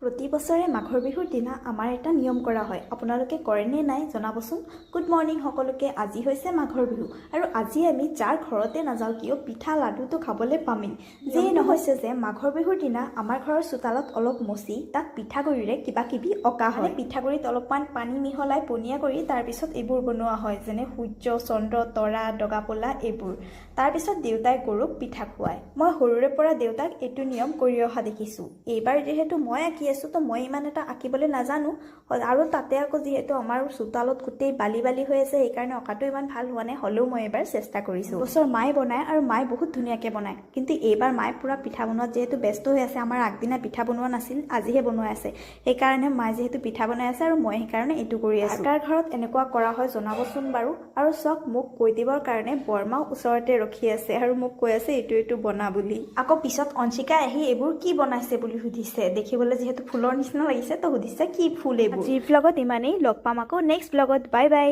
প্ৰতি বছৰে মাঘৰ বিহুৰ দিনা আমাৰ এটা নিয়ম কৰা হয়। আপোনালোকে কৰেনে নাই জনাবচোন। গুড মৰ্ণিং সকলোকে। আজি হৈছে মাঘৰ বিহু আৰু আজি আমি যাৰ ঘৰতে নাযাওঁ কিয় পিঠা লাডুটো খাবলৈ পামেই। যিয়ে নহৈছে যে মাঘৰ বিহুৰ দিনা আমাৰ ঘৰৰ চোতালত অলপ মচি তাত পিঠাগুড়িৰে কিবা কিবি অঁকা হয়। পিঠাগুড়িত অলপমান পানী মিহলাই পনীয়া কৰি তাৰপিছত এইবোৰ বনোৱা হয়, যেনে সূৰ্য, চন্দ্ৰ, তৰা, দগাপলা এইবোৰ। তাৰপিছত দেউতাই গৰুক পিঠা খুৱায়। মই সৰুৰে পৰা দেউতাক এইটো নিয়ম কৰি অহা দেখিছোঁ। এইবাৰ যিহেতু মই আঁকি আছোঁ তো মই ইমান এটা আঁকিবলৈ নাজানো আৰু তাতে আকৌ যিহেতু আমাৰ চোতালত গোটেই বালি বালি হৈ আছে সেইকাৰণে অঁকাটো ইমান ভাল হোৱা নাই, হ'লেও মই এবাৰ চেষ্টা কৰিছোঁ। বছৰ মায়ে বনায় আৰু মায়ে বহুত ধুনীয়াকৈ বনায়, কিন্তু এইবাৰ মায়ে পুৰা পিঠা বনোৱাত যিহেতু ব্যস্ত হৈ আছে, আমাৰ আগদিনা পিঠা বনোৱা নাছিল, আজিহে বনোৱা আছে, সেইকাৰণে মায়ে যিহেতু পিঠা বনাই আছে আৰু মই সেইকাৰণে এইটো কৰি আছোঁ। কাৰ ঘৰত এনেকুৱা কৰা হয় জনাবচোন বাৰু। আৰু চক মোক কৈ দিবৰ কাৰণে বৰমাও ওচৰতে ৰখি আছে আৰু মোক কৈ আছে এইটো বনা বুলি। আকৌ পিছত অঞ্চিকা আহি এইবোৰ কি বনাইছে বুলি সুধিছে। দেখিবলৈ যিহেতু ফুলৰ নিচিনা লাগিছে তো সুধিছে কি ফুল এইবোৰ। আজিৰ ব্লগত ইমানেই, লগ পাম আকৌ নেক্সট ব্লগত। Bye bye.